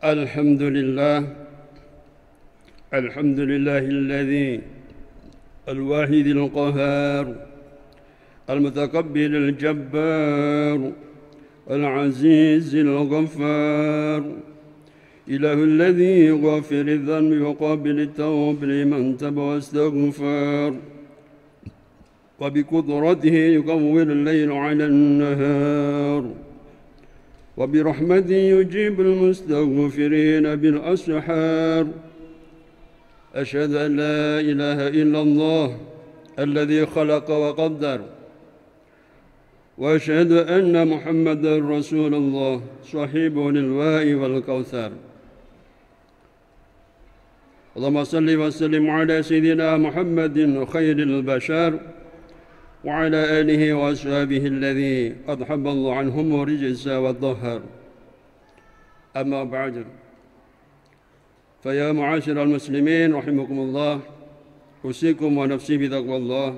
الحمد لله الذي الواحد القهار المتكبر الجبار العزيز الغفار إله الذي غافر الذنب وقابل التوب لمن تاب واستغفر وبقدرته يكور الليل على النهار وبرحمته يجيب المستغفرين بالأسحار أشهد أن لا إله إلا الله الذي خلق وقدر وأشهد أن محمدا رسول الله صاحب الوعد والكوثر اللهم صل وسلم على سيدنا محمد خير البشر وعلى آله وأصحابه الذي أذهب الله عنهم الرجس والظهر أما بعد فيا معاشر المسلمين رحمكم الله أوصيكم ونفسي بتقوى الله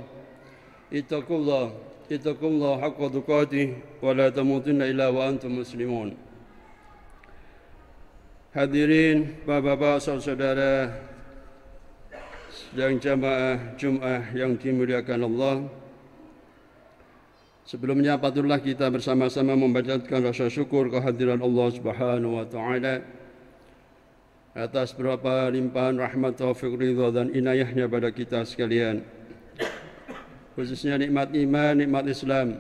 اتقوا الله حق تقاته ولا تموتن إلا وأنتم مسلمون. Hadirin bapak-bapak, saudara yang jamaah Jumat yang dimuliakan Allah, sebelumnya patutlah kita bersama-sama mempanjatkan rasa syukur kehadiran Allah Subhanahu wa taala atas berapa limpahan rahmat, taufik, ridha dan inayahnya pada kita sekalian, khususnya nikmat iman, nikmat Islam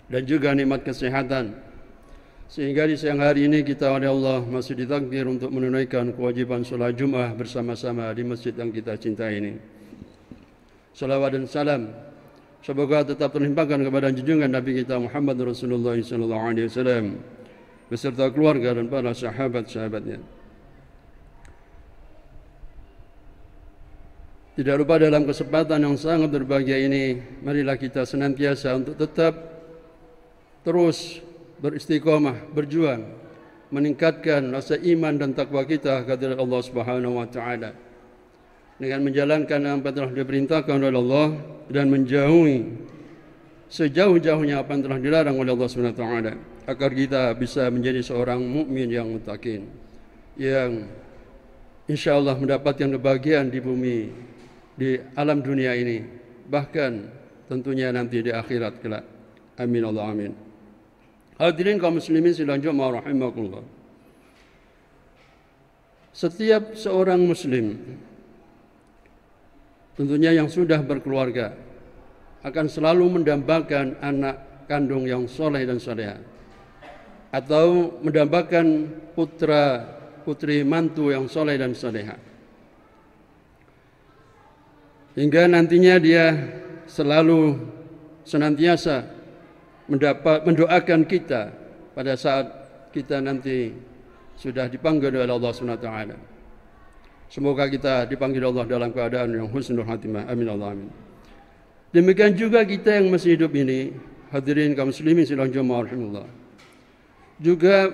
dan juga nikmat kesehatan, sehingga di siang hari ini kita oleh Allah masih ditakdir untuk menunaikan kewajiban salat Jumat bersama-sama di masjid yang kita cintai ini. Salawat dan salam semoga tetap terlimpahkan kepada junjungan Nabi kita Muhammad Rasulullah SAW beserta keluarga dan para sahabat-sahabatnya. Tidak lupa dalam kesempatan yang sangat berbahagia ini, marilah kita senantiasa untuk tetap terus beristiqomah, berjuang, meningkatkan rasa iman dan takwa kita kepada Allah Subhanahu wa taala dengan menjalankan apa yang telah diperintahkan oleh Allah dan menjauhi sejauh-jauhnya apa yang telah dilarang oleh Allah Subhanahu wa taala, agar kita bisa menjadi seorang mukmin yang muttaqin yang insyaallah mendapatkan kebahagiaan di bumi, di alam dunia ini, bahkan tentunya nanti di akhirat kelak. Amin Allah amin. Hadirin kaum muslimin sidang Jumat rahimakumullah. Setiap seorang muslim tentunya yang sudah berkeluarga akan selalu mendambakan anak kandung yang soleh dan soleha, atau mendambakan putra putri mantu yang soleh dan soleha, hingga nantinya dia selalu senantiasa mendoakan kita pada saat kita nanti sudah dipanggil oleh Allah Subhanahu wa taala. Semoga kita dipanggil Allah dalam keadaan yang husnul khatimah. Amin Allah amin. Demikian juga kita yang masih hidup ini, hadirin kaum muslimin sidang Jumat rahimakumullah, juga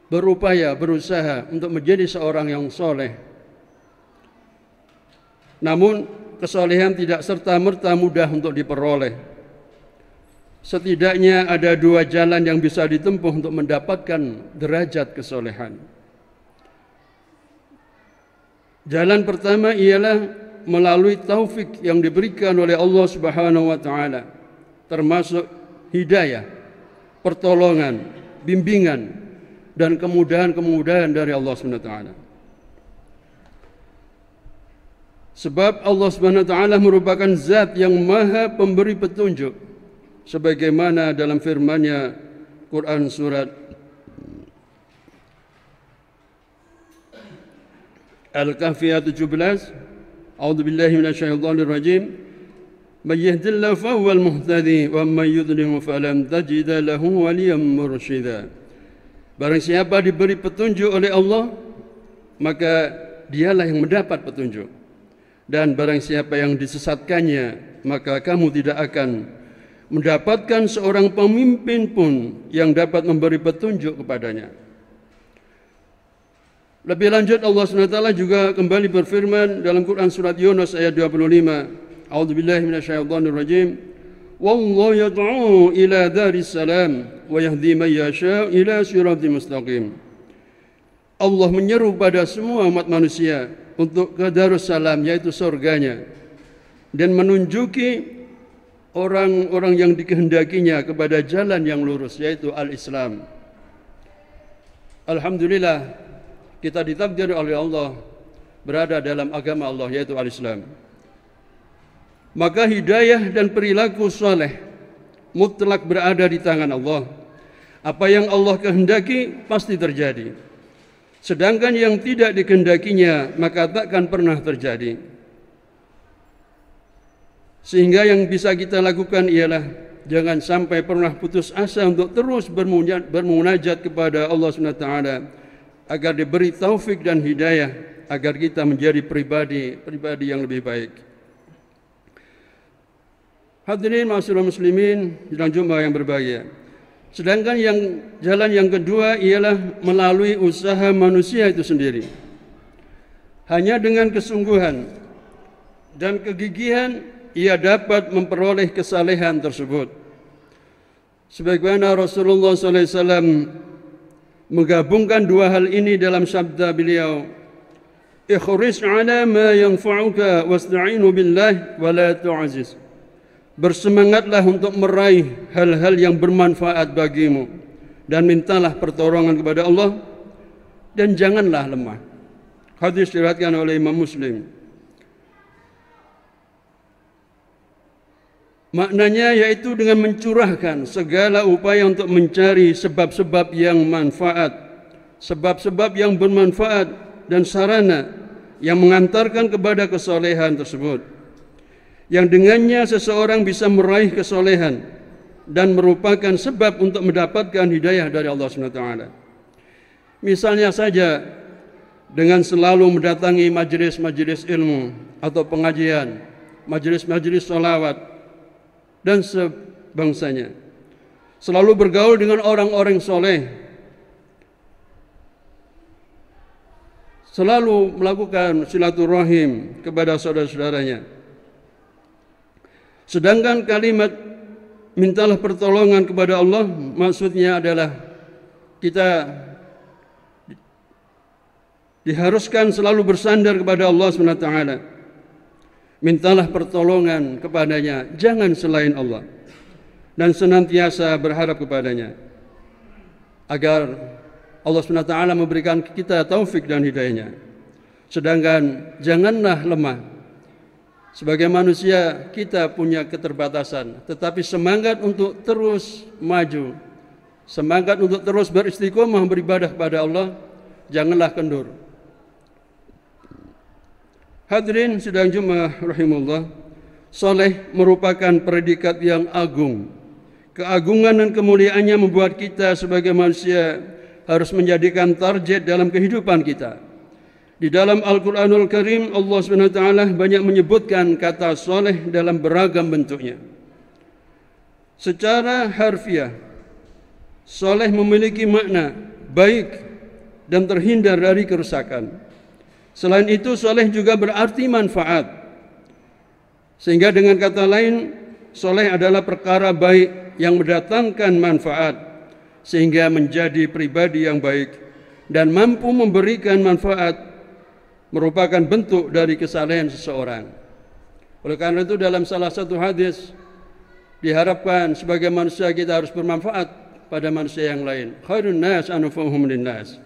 berusaha untuk menjadi seorang yang soleh. Namun kesolehan tidak serta-merta mudah untuk diperoleh. Setidaknya ada dua jalan yang bisa ditempuh untuk mendapatkan derajat kesolehan. Jalan pertama ialah melalui taufik yang diberikan oleh Allah Subhanahu wa taala, termasuk hidayah, pertolongan, bimbingan dan kemudahan-kemudahan dari Allah Subhanahu wa taala. Sebab Allah Subhanahu wa taala merupakan zat yang maha pemberi petunjuk, sebagaimana dalam firman-Nya Quran surat Al-Kahfi ayat 17, A'udzubillahi minasyaitonir rajim, may yahdihillahu fahuwal muhtadi wa may yudlil falam tajid lahu waliyyan mursyida. Barang siapa diberi petunjuk oleh Allah, maka dialah yang mendapat petunjuk. Dan barang siapa yang disesatkannya, maka kamu tidak akan mendapatkan seorang pemimpin pun yang dapat memberi petunjuk kepadanya. Lebih lanjut Allah SWT juga kembali berfirman dalam Quran surat Yunus ayat 25, A'udzubillahi minasyaitonir rajim, Wallahu yad'u ila daris salam wa yahdi man yasha ila siratal mustaqim. Allah menyeru pada semua umat manusia untuk ke Darussalam, yaitu surganya, dan menunjuki orang-orang yang dikehendakinya kepada jalan yang lurus, yaitu al-Islam. Alhamdulillah, kita ditakdir oleh Allah berada dalam agama Allah, yaitu al-Islam. Maka hidayah dan perilaku saleh mutlak berada di tangan Allah. Apa yang Allah kehendaki pasti terjadi. Sedangkan yang tidak dikehendakinya maka takkan pernah terjadi. Sehingga yang bisa kita lakukan ialah jangan sampai pernah putus asa untuk terus bermunajat kepada Allah SWT agar diberi taufik dan hidayah agar kita menjadi pribadi yang lebih baik. Hadirin ma'asyiral muslimin sidang Jumat yang berbahagia. Sedangkan jalan yang kedua ialah melalui usaha manusia itu sendiri. Hanya dengan kesungguhan dan kegigihan ia dapat memperoleh kesalehan tersebut. Sebagaimana Rasulullah SAW menggabungkan dua hal ini dalam sabda beliau, "Ikhris 'ala ma yanfa'uka wasta'inu billah wa la tu'aziz." Bersemangatlah untuk meraih hal-hal yang bermanfaat bagimu dan mintalah pertolongan kepada Allah dan janganlah lemah. Hadis diriwayatkan oleh Imam Muslim. Maknanya yaitu dengan mencurahkan segala upaya untuk mencari sebab-sebab yang manfaat, sebab-sebab yang bermanfaat dan sarana yang mengantarkan kepada kesolehan tersebut, yang dengannya seseorang bisa meraih kesolehan dan merupakan sebab untuk mendapatkan hidayah dari Allah SWT. Misalnya saja dengan selalu mendatangi majelis-majelis ilmu atau pengajian, majelis-majelis sholawat dan sebangsanya, selalu bergaul dengan orang-orang soleh, selalu melakukan silaturahim kepada saudara-saudaranya. Sedangkan kalimat mintalah pertolongan kepada Allah maksudnya adalah kita diharuskan selalu bersandar kepada Allah SWT. Mintalah pertolongan kepadanya, jangan selain Allah, dan senantiasa berharap kepadanya agar Allah SWT memberikan kita taufik dan hidayahnya. Sedangkan janganlah lemah. Sebagai manusia kita punya keterbatasan, tetapi semangat untuk terus maju, semangat untuk terus beristiqomah beribadah kepada Allah, janganlah kendur. Hadirin sidang Jumat rahimullah, soleh merupakan predikat yang agung. Keagungan dan kemuliaannya membuat kita sebagai manusia harus menjadikan target dalam kehidupan kita. Di dalam Al-Quranul Karim, Allah SWT banyak menyebutkan kata soleh dalam beragam bentuknya. Secara harfiah, soleh memiliki makna baik dan terhindar dari kerusakan. Selain itu, soleh juga berarti manfaat. Sehingga dengan kata lain, soleh adalah perkara baik yang mendatangkan manfaat, sehingga menjadi pribadi yang baik dan mampu memberikan manfaat, merupakan bentuk dari kesalehan seseorang. Oleh karena itu dalam salah satu hadis diharapkan sebagai manusia kita harus bermanfaat pada manusia yang lain. Khairun nas anfa'uhum linnas.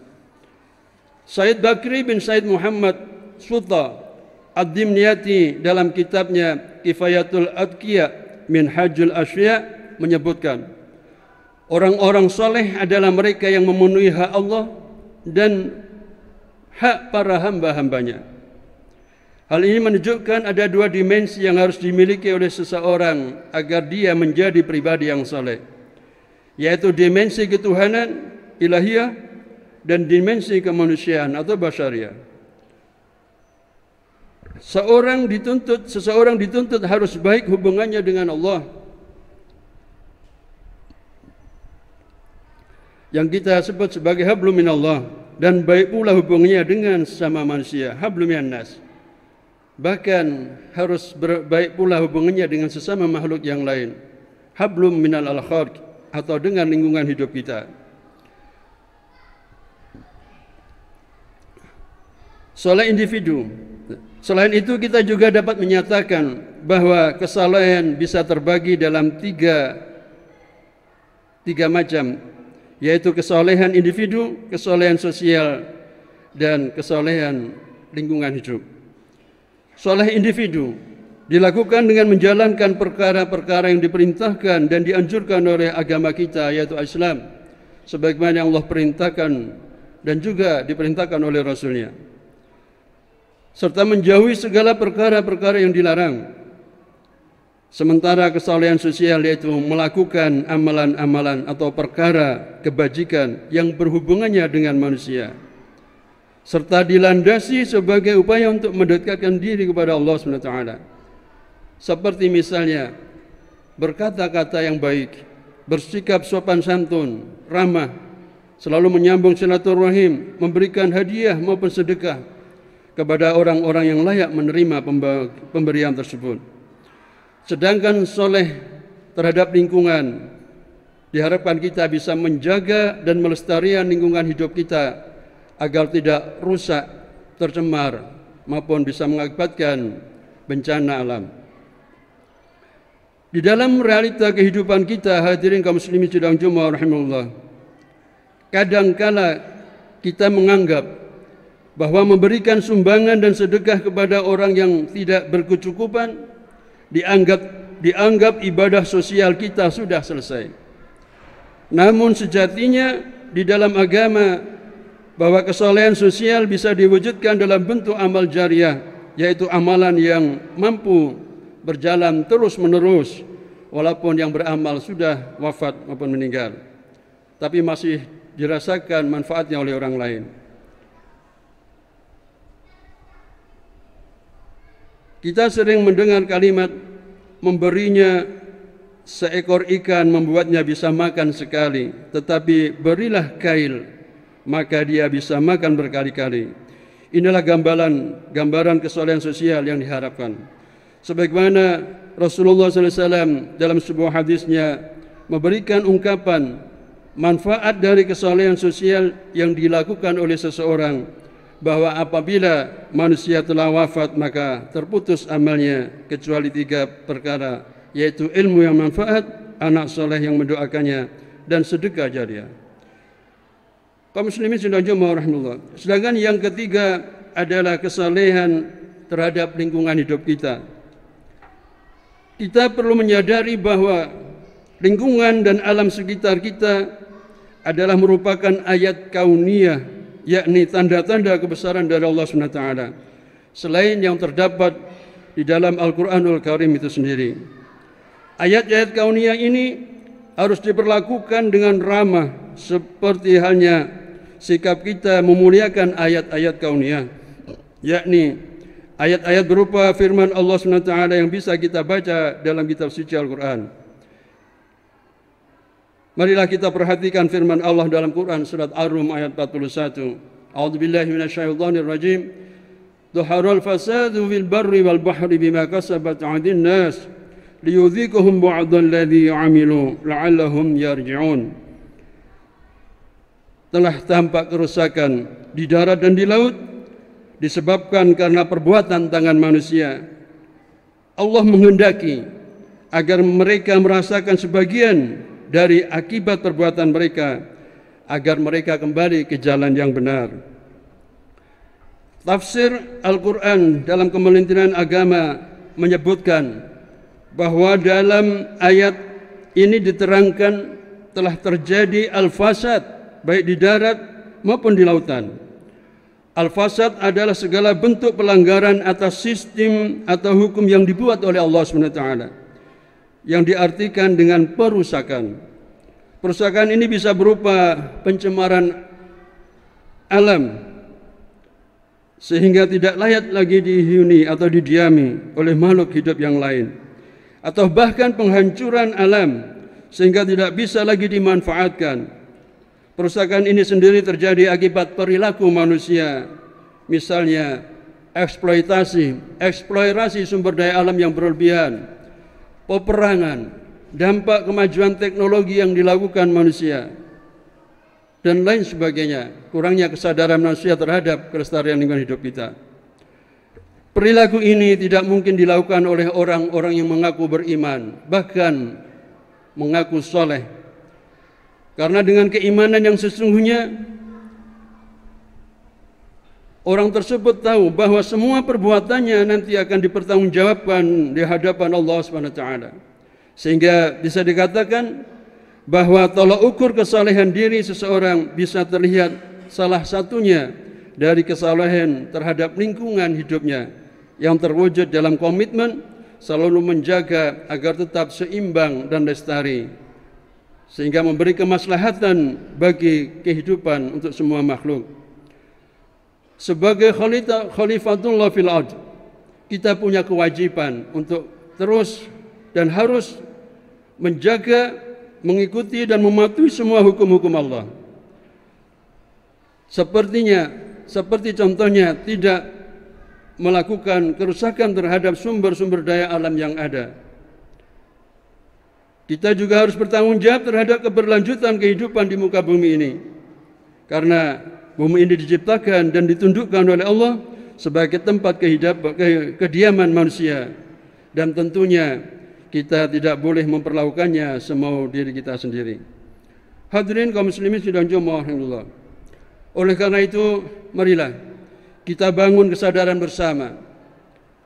Said Bakri bin Said Muhammad Sultan Ad-Dimyati dalam kitabnya Kifayatul Adqiya min Hajjul Asya menyebutkan, orang-orang soleh adalah mereka yang memenuhi hak Allah dan hak para hamba-hambanya. Hal ini menunjukkan ada dua dimensi yang harus dimiliki oleh seseorang agar dia menjadi pribadi yang saleh, yaitu dimensi ketuhanan ilahiyah dan dimensi kemanusiaan atau basyariah. Seseorang dituntut harus baik hubungannya dengan Allah, yang kita sebut sebagai hablum minallah, dan baik pula hubungannya dengan sesama manusia, hablum minannas. Bahkan harus baik pula hubungannya dengan sesama makhluk yang lain, hablum minal al-khalq, atau dengan lingkungan hidup kita. Soleh individu. Selain itu kita juga dapat menyatakan bahwa kesalehan bisa terbagi dalam tiga macam, yaitu kesalehan individu, kesalehan sosial, dan kesalehan lingkungan hidup. Soleh individu dilakukan dengan menjalankan perkara-perkara yang diperintahkan dan dianjurkan oleh agama kita, yaitu Islam, sebagaimana yang Allah perintahkan dan juga diperintahkan oleh Rasulnya, serta menjauhi segala perkara-perkara yang dilarang. Sementara kesalehan sosial yaitu melakukan amalan-amalan atau perkara kebajikan yang berhubungannya dengan manusia, serta dilandasi sebagai upaya untuk mendekatkan diri kepada Allah SWT. Seperti misalnya berkata-kata yang baik, bersikap sopan santun, ramah, selalu menyambung silaturahim, memberikan hadiah maupun sedekah kepada orang-orang yang layak menerima pemberian tersebut. Sedangkan soleh terhadap lingkungan, diharapkan kita bisa menjaga dan melestarikan lingkungan hidup kita agar tidak rusak, tercemar, maupun bisa mengakibatkan bencana alam. Di dalam realita kehidupan kita, hadirin kaum muslimin sidang Jumat rahimahullah, kadangkala kita menganggap bahwa memberikan sumbangan dan sedekah kepada orang yang tidak berkecukupan dianggap ibadah sosial kita sudah selesai. Namun sejatinya di dalam agama bahwa kesalehan sosial bisa diwujudkan dalam bentuk amal jariah, yaitu amalan yang mampu berjalan terus-menerus walaupun yang beramal sudah wafat maupun meninggal, tapi masih dirasakan manfaatnya oleh orang lain. Kita sering mendengar kalimat memberinya seekor ikan membuatnya bisa makan sekali, tetapi berilah kail maka dia bisa makan berkali-kali. Inilah gambaran kesalehan sosial yang diharapkan. Sebagaimana Rasulullah SAW dalam sebuah hadisnya memberikan ungkapan manfaat dari kesalehan sosial yang dilakukan oleh seseorang, bahwa apabila manusia telah wafat maka terputus amalnya kecuali 3 perkara, yaitu ilmu yang manfaat, anak soleh yang mendoakannya, dan sedekah jariah. Kaum muslimin sidang Jumat rahimahullah. Sedangkan yang ketiga adalah kesalehan terhadap lingkungan hidup kita. Kita perlu menyadari bahwa lingkungan dan alam sekitar kita adalah merupakan ayat kauniyah, yakni tanda-tanda kebesaran dari Allah SWT, selain yang terdapat di dalam Al-Quranul Karim itu sendiri. Ayat-ayat kauniyah ini harus diperlakukan dengan ramah, seperti halnya sikap kita memuliakan ayat-ayat kauniyah, yakni ayat-ayat berupa firman Allah SWT yang bisa kita baca dalam kitab suci Al-Quran. Marilah kita perhatikan firman Allah dalam Quran surat Ar-Rum ayat 41. A'udzubillahi minasyaitonir rajim. Dhuharul fasadu fil barri wal bahri bima kasabat 'aydin nas liyudhiqahum ba'dal ladzi 'amilu la'allahum yarji'un. Telah tampak kerusakan di darat dan di laut disebabkan karena perbuatan tangan manusia. Allah menghendaki agar mereka merasakan sebagian dari akibat perbuatan mereka, agar mereka kembali ke jalan yang benar. Tafsir Al-Quran dalam kemelintiran agama menyebutkan bahwa dalam ayat ini diterangkan telah terjadi al-fasad baik di darat maupun di lautan. Al-fasad adalah segala bentuk pelanggaran atas sistem atau hukum yang dibuat oleh Allah SWT, yang diartikan dengan perusakan. Perusakan ini bisa berupa pencemaran alam sehingga tidak layak lagi dihuni atau didiami oleh makhluk hidup yang lain, atau bahkan penghancuran alam sehingga tidak bisa lagi dimanfaatkan. Perusakan ini sendiri terjadi akibat perilaku manusia, misalnya eksplorasi sumber daya alam yang berlebihan, peperangan, dampak kemajuan teknologi yang dilakukan manusia, dan lain sebagainya, kurangnya kesadaran manusia terhadap kelestarian lingkungan hidup kita. Perilaku ini tidak mungkin dilakukan oleh orang-orang yang mengaku beriman, bahkan mengaku soleh. Karena dengan keimanan yang sesungguhnya, orang tersebut tahu bahwa semua perbuatannya nanti akan dipertanggungjawabkan di hadapan Allah SWT. Sehingga bisa dikatakan bahwa tolak ukur kesalehan diri seseorang bisa terlihat salah satunya dari kesalehan terhadap lingkungan hidupnya yang terwujud dalam komitmen selalu menjaga agar tetap seimbang dan lestari, sehingga memberi kemaslahatan bagi kehidupan untuk semua makhluk. Sebagai khalifatullah fil ard, kita punya kewajiban untuk terus dan harus menjaga, mengikuti dan mematuhi semua hukum-hukum Allah. Seperti contohnya tidak melakukan kerusakan terhadap sumber-sumber daya alam yang ada. Kita juga harus bertanggung jawab terhadap keberlanjutan kehidupan di muka bumi ini. Karena bumi ini diciptakan dan ditundukkan oleh Allah sebagai tempat kediaman manusia. Dan tentunya kita tidak boleh memperlakukannya semau diri kita sendiri. Hadirin kaum muslimin sidang Jumat, alhamdulillah. Oleh karena itu, marilah kita bangun kesadaran bersama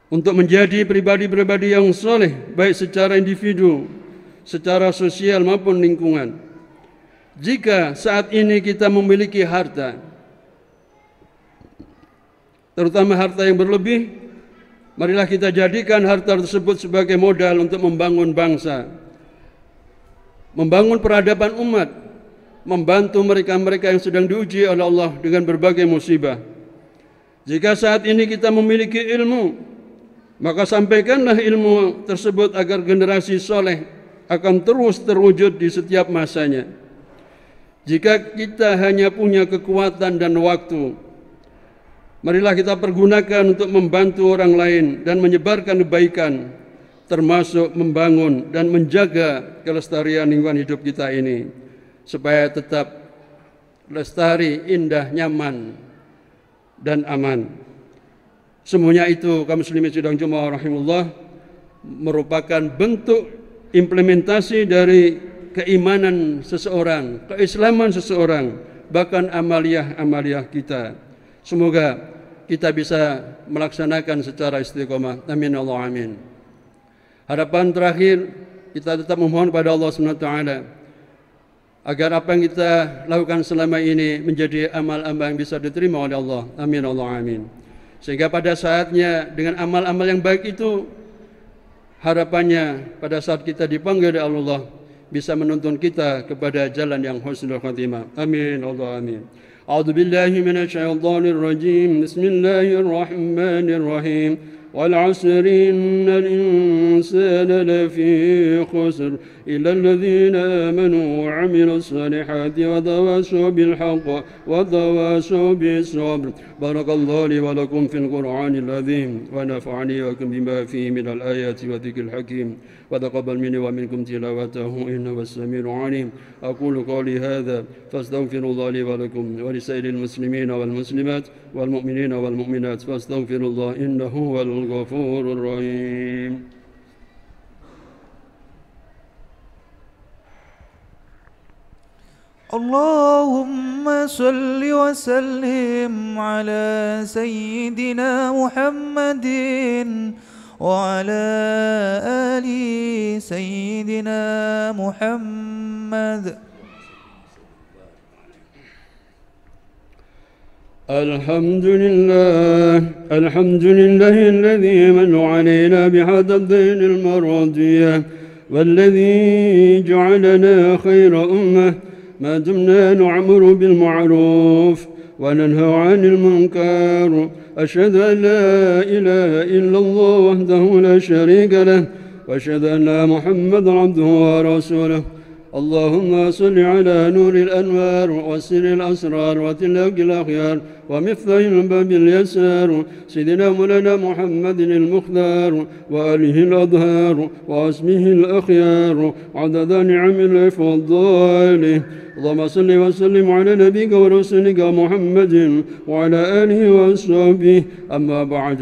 untuk menjadi pribadi-pribadi yang soleh, baik secara individu, secara sosial maupun lingkungan. Jika saat ini kita memiliki harta, terutama harta yang berlebih, marilah kita jadikan harta tersebut sebagai modal untuk membangun bangsa, membangun peradaban umat, membantu mereka-mereka yang sedang diuji oleh Allah dengan berbagai musibah. Jika saat ini kita memiliki ilmu, maka sampaikanlah ilmu tersebut agar generasi soleh akan terus terwujud di setiap masanya. Jika kita hanya punya kekuatan dan waktu, marilah kita pergunakan untuk membantu orang lain dan menyebarkan kebaikan, termasuk membangun dan menjaga kelestarian lingkungan hidup kita ini, supaya tetap lestari, indah, nyaman, dan aman. Semuanya itu kaum muslimin sidang Jumat rahimahullah merupakan bentuk implementasi dari keimanan seseorang, keislaman seseorang, bahkan amaliyah kita. Semoga kita bisa melaksanakan secara istiqomah. Amin Allah amin. Harapan terakhir, kita tetap memohon kepada Allah SWT agar apa yang kita lakukan selama ini menjadi amal-amal yang bisa diterima oleh Allah. Amin Allah amin. Sehingga pada saatnya dengan amal-amal yang baik itu, harapannya pada saat kita dipanggil oleh Allah bisa menuntun kita kepada jalan yang husnul khatimah. Amin Allah amin. A'udzu billahi minasyaitonir rajim. Bismillahirrahmanirrahim. والعصر إن الإنسان لفي خسر إلا الذين آمنوا وعملوا الصالحات وتواصوا بالحق وتواصوا بالصبر. بارك الله لي ولكم في القرآن العظيم ونفعني وكم بما فيه من الآيات والذكر الحكيم وتقبل مني ومنكم تلاوته إنه السميع العليم. أقول قولي هذا فاستغفر الله لي ولكم ولسائر المسلمين والمسلمات والمؤمنين والمؤمنات فاستغفر الله إنه هو الغفور الرحيم. اللهم صل وسلم على سيدنا محمد وعلى آل سيدنا محمد. الحمد لله الذي من علينا بهذا الدين المرضية والذي جعلنا خير أمة ما دمنا نعمر بالمعروف وننهى عن المنكر. أشهد أن لا إله إلا الله وحده لا شريك له وأشهد أن محمدا عبده ورسوله. اللهم صل على نور الأنوار وسر الأسرار وتلاق الأخيار ومفتاح الباب اليسار سيدنا مولانا محمد المختار وآله الأطهار واسمه الأخيار عدد نعم العفو والضال. اللهم صل وسلم على نبيك ورسولك محمد وعلى آله وأصحابه. أما بعد،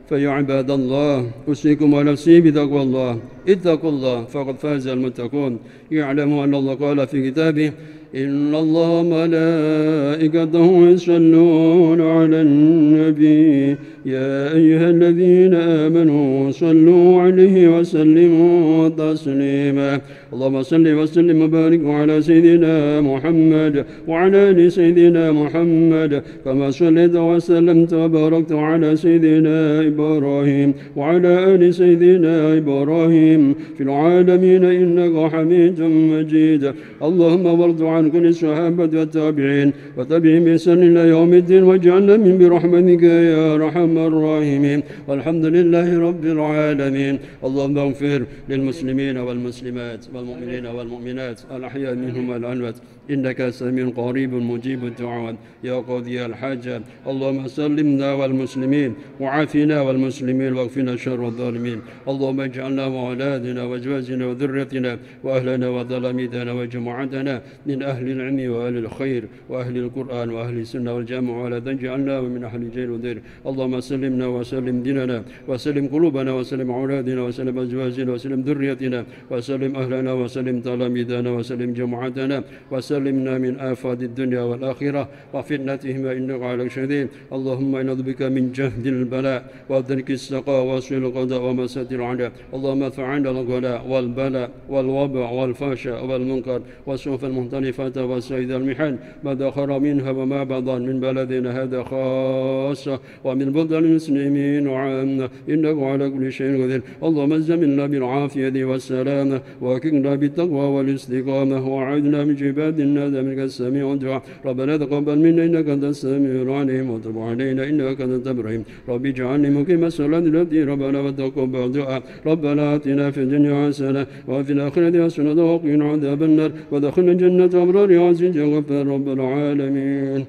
فيا عباد الله، أوصيكم ونفسي بتقوى الله. اتقوا الله فقد فاز المتقون. يعلم أن الله قال في كتابه: إن الله وملائكته يصلون على النبي يا أيها الذين آمنوا صلوا عليه وسلموا تسليما. اللهم صل وسلم وبارك على سيدنا محمد وعلى آل سيدنا محمد كما صليت وسلمت وباركت على سيدنا إبراهيم وعلى آل سيدنا إبراهيم في العالمين إنك حميد مجيد. اللهم وارض عن كل الصحابة والتابعين وتبعهم بإحسان إلى يوم الدين، واجعلنا من برحمتك يا أرحم الراحمين، والحمد لله رب العالمين. اللهم اغفر للمسلمين والمسلمات والمؤمنين والمؤمنات الأحياء منهم والأموات، إنك سميع قريب مجيب الدعوات يا قاضي الحاجات. اللهم سلمنا والمسلمين وعافنا والمسلمين واكفنا شر الظالمين. اللهم اجعلنا وأولادنا وأزواجنا وذريتنا وأهلنا وتلاميذنا وجماعتنا من أهل العلم وأهل الخير وأهل القرآن وأهل السنة والجامعة، ولا تجعلنا من أهل الجيل والدير. اللهم سلمنا وسلم ديننا وسلم قلوبنا وسلم أولادنا وسلم أزواجنا وسلم ذريتنا وسلم أهلنا وسلم تلاميذنا وسلم جماعتنا وسلمنا من آفات الدنيا والآخرة وفتنتهما إنك على شديد. اللهم نعوذ بك من جهد البلاء ودرك السقاء وسوء القضاء ومسات العداء. اللهم ادفع عنا الغلاء والبلاء والوباء والفحشاء والمنكر وسوء المختلفات وسائد المحن ما دخل منها وما بطن من بلدنا هذا خاصة ومن بلدان المسلمين عامة، إنك على كل شيء قدير. اللهم زمنا بالعافية والسلامة وأكرمنا بالتقوى والاستقامة وأعذنا من جبال الناس منك السميع الدعاء. ربنا تقبل منا إنك أنت السميع العليم وتب علينا إنك أنت التواب الرحيم. رب اجعلني مقيم الصلاة التي ربنا وتقبل الدعاء. ربنا آتنا في الدنيا حسنة وفي الآخرة حسنة وقنا عذاب النار ودخلنا جنة أبرار عزيز غفار رب العالمين.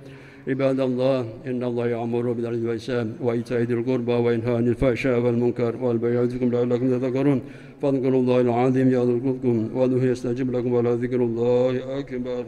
عباد الله، إن الله يأمر بالعدل والإحسان وإيتاء ذي القربى وينهى عن الفحشاء والمنكر والبغي يعظكم لعلكم تذكرون. فاذكروا الله العظيم يذكركم وادعوه يستجب لكم ولذكر الله أكبر.